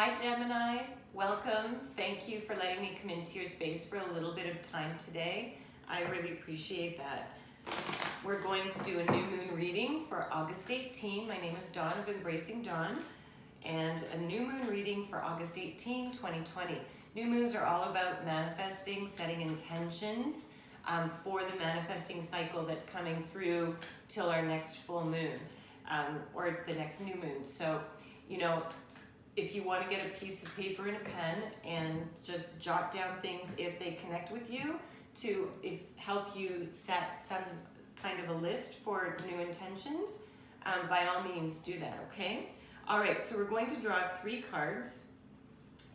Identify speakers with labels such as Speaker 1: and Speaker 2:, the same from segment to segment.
Speaker 1: Hi Gemini, welcome. Thank you for letting me come into your space for a little bit of time today. I really appreciate that. We're going to do a new moon reading for August 18. My name is Dawn of Embracing Dawn, and a new moon reading for August 18, 2020. New moons are all about manifesting, setting intentions for the manifesting cycle that's coming through till our next full moon or the next new moon. So, if you want to get a piece of paper and a pen and just jot down things if they connect with you to help you set some kind of a list for new intentions, by all means do that, okay? All right, so we're going to draw 3 cards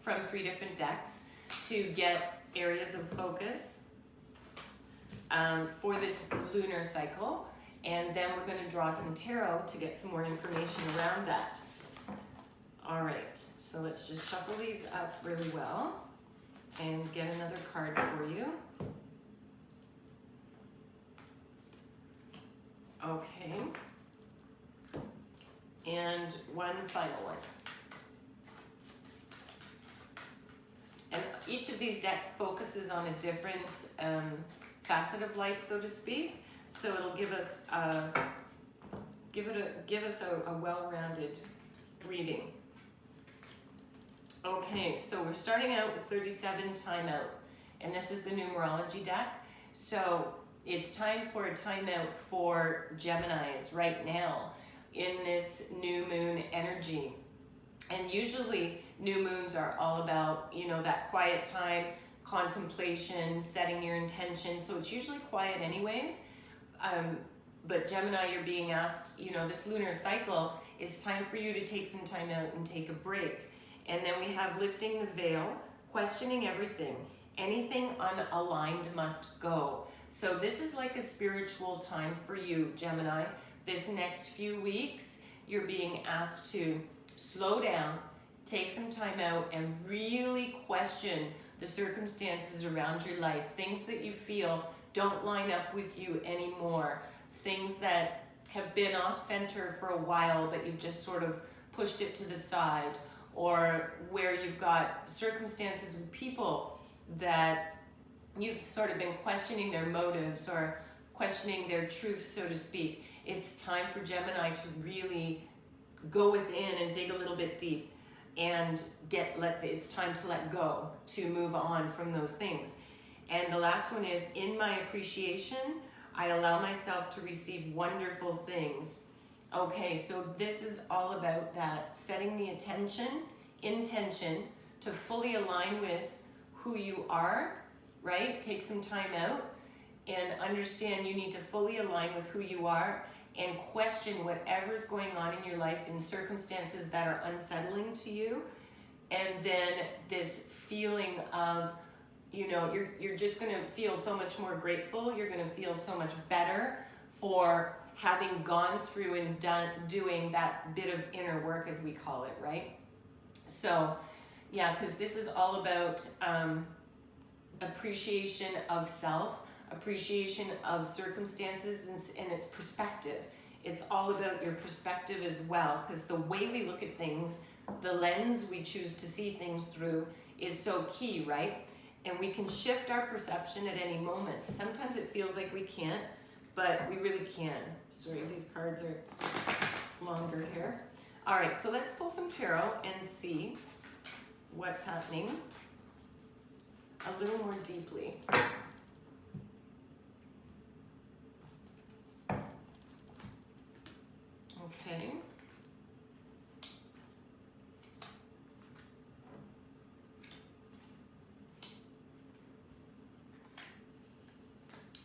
Speaker 1: from 3 different decks to get areas of focus for this lunar cycle, and then we're going to draw some tarot to get some more information around that. All right, so let's just shuffle these up really well and get another card for you. Okay, and one final one. And each of these decks focuses on a different facet of life, so to speak. So it'll give us a well-rounded reading. Okay, so we're starting out with 37 timeout, and this is the Numerology deck. So it's time for a timeout for Geminis right now in this new moon energy. And usually new moons are all about, that quiet time, contemplation, setting your intention. So it's usually quiet anyways. But Gemini, you're being asked, this lunar cycle, it's time for you to take some time out and take a break. And then we have lifting the veil, questioning everything. Anything unaligned must go. So this is like a spiritual time for you, Gemini. This next few weeks, you're being asked to slow down, take some time out, and really question the circumstances around your life. Things that you feel don't line up with you anymore. Things that have been off center for a while, but you've just sort of pushed it to the side. Or where you've got circumstances with people that you've sort of been questioning their motives or questioning their truth, so to speak. It's time for Gemini to really go within and dig a little bit deep and it's time to let go, to move on from those things. And the last one is, in my appreciation, I allow myself to receive wonderful things. Okay, so this is all about that, setting the intention to fully align with who you are, right? Take some time out and understand you need to fully align with who you are and question whatever's going on in your life in circumstances that are unsettling to you. And then this feeling of, you're just going to feel so much more grateful. You're going to feel so much better for having gone through and doing that bit of inner work, as we call it, right? So, yeah, because this is all about appreciation of self, appreciation of circumstances, and its perspective. It's all about your perspective as well, because the way we look at things, the lens we choose to see things through is so key, right? And we can shift our perception at any moment. Sometimes it feels like we can't, but we really can. Sorry, these cards are longer here. All right, so let's pull some tarot and see what's happening a little more deeply. Okay.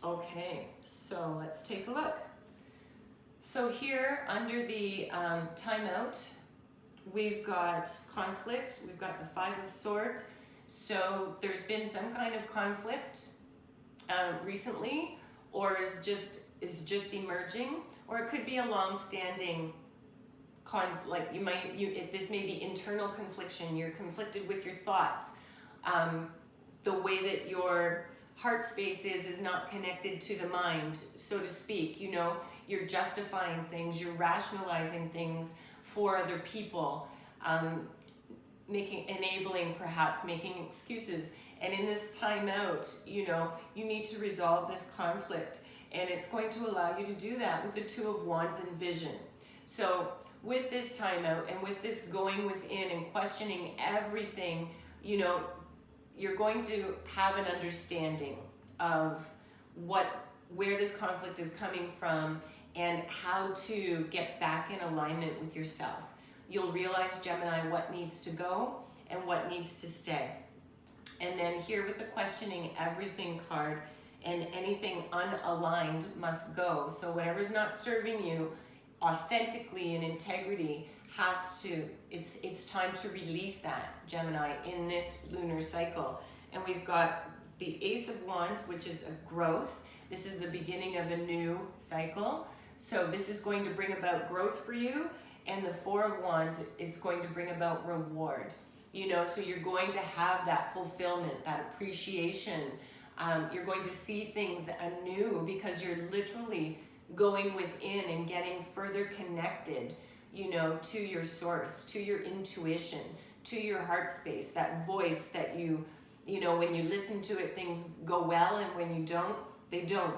Speaker 1: Okay, so let's take a look. So here under the timeout, we've got conflict, we've got the 5 of Swords. So there's been some kind of conflict recently, or is just emerging, or it could be a long-standing conflict. This may be internal confliction. You're conflicted with your thoughts. The way that your heart space is not connected to the mind, so to speak. You're justifying things, you're rationalizing things for other people. enabling, perhaps making excuses. And in this timeout, you know, you need to resolve this conflict. And it's going to allow you to do that with the Two of Wands and vision. So with this timeout and with this going within and questioning everything, you know, you're going to have an understanding of where this conflict is coming from and how to get back in alignment with yourself. You'll realize, Gemini, what needs to go and what needs to stay. And then here with the questioning everything card, and anything unaligned must go. So whatever's not serving you authentically in integrity it's time to release that, Gemini, in this lunar cycle. And we've got the Ace of Wands, which is a growth. This is the beginning of a new cycle. So this is going to bring about growth for you. And the Four of Wands, it's going to bring about reward. You know, so you're going to have that fulfillment, that appreciation. You're going to see things anew because you're literally going within and getting further connected, you know, to your source, to your intuition, to your heart space, that voice that you know, when you listen to it, things go well, and when you don't, they don't.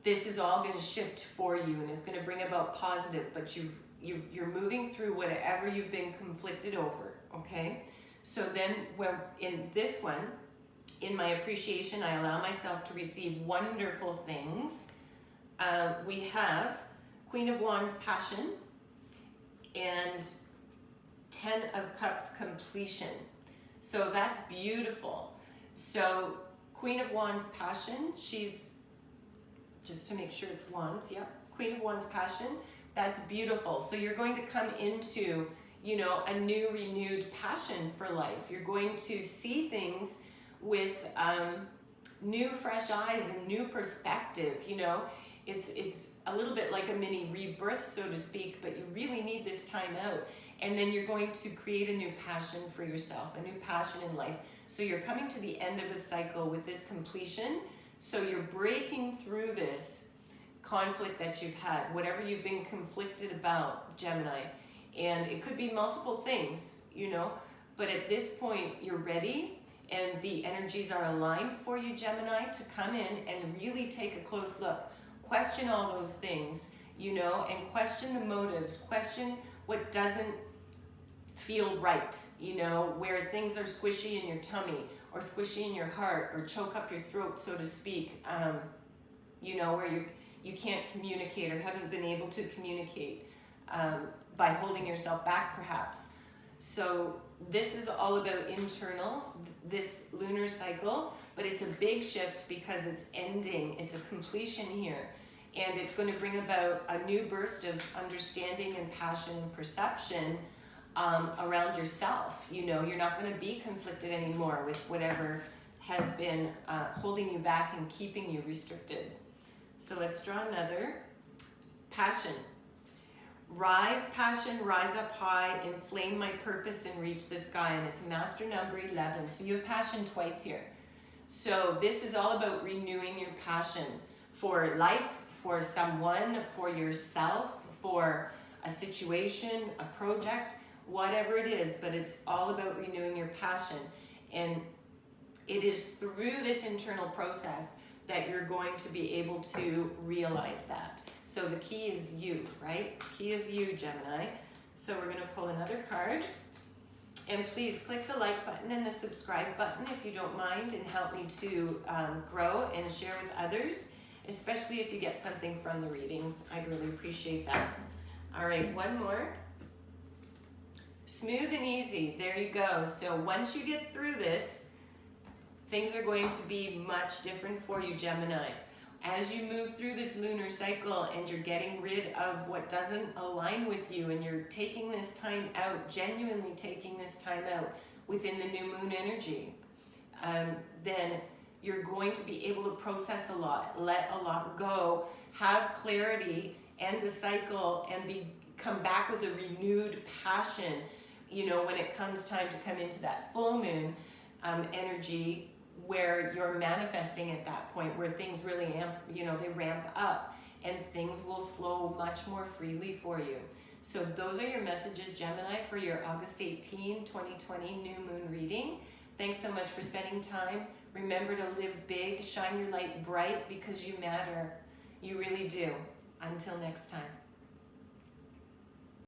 Speaker 1: This is all going to shift for you, and it's going to bring about positive, but you're moving through whatever you've been conflicted over, okay? So then when in this one, in my appreciation, I allow myself to receive wonderful things. We have Queen of Wands, passion, and 10 of Cups, completion. So that's beautiful. So Queen of Wands, passion, she's, just to make sure it's Wands, yep. Queen of Wands, passion, that's beautiful. So you're going to come into, you know, a new renewed passion for life. You're going to see things with new fresh eyes and new perspective, you know. It's a little bit like a mini rebirth, so to speak, but you really need this time out. And then you're going to create a new passion for yourself, a new passion in life. So you're coming to the end of a cycle with this completion. So you're breaking through this conflict that you've had, whatever you've been conflicted about, Gemini. And it could be multiple things, you know, but at this point you're ready and the energies are aligned for you, Gemini, to come in and really take a close look. Question all those things, you know, and question the motives, question what doesn't feel right, you know, where things are squishy in your tummy or squishy in your heart or choke up your throat, so to speak, you know, where you can't communicate or haven't been able to communicate by holding yourself back perhaps. So this is all about internal, this lunar cycle, but it's a big shift because it's ending, it's a completion here. And it's going to bring about a new burst of understanding and passion and perception around yourself. You know, you're not going to be conflicted anymore with whatever has been holding you back and keeping you restricted. So let's draw another. Passion. Rise, passion, rise up high, inflame my purpose and reach the sky. And it's master number 11. So you have passion twice here. So this is all about renewing your passion for life, for someone, for yourself, for a situation, a project, whatever it is, but it's all about renewing your passion. And it is through this internal process that you're going to be able to realize that. So the key is you, right? Key is you, Gemini. So we're going to pull another card. And please click the like button and the subscribe button if you don't mind, and help me to grow and share with others, especially if you get something from the readings. I'd really appreciate that. All right, one more. Smooth and easy. There you go. So once you get through this, things are going to be much different for you, Gemini. As you move through this lunar cycle and you're getting rid of what doesn't align with you, and you're taking this time out, genuinely taking this time out within the new moon energy, then you're going to be able to process a lot, let a lot go, have clarity, end a cycle, and come back with a renewed passion, you know, when it comes time to come into that full moon energy, where you're manifesting at that point, where things really they ramp up and things will flow much more freely for you. So those are your messages, Gemini, for your August 18, 2020 new moon reading. Thanks so much for spending time. Remember to live big, shine your light bright because you matter. You really do. Until next time.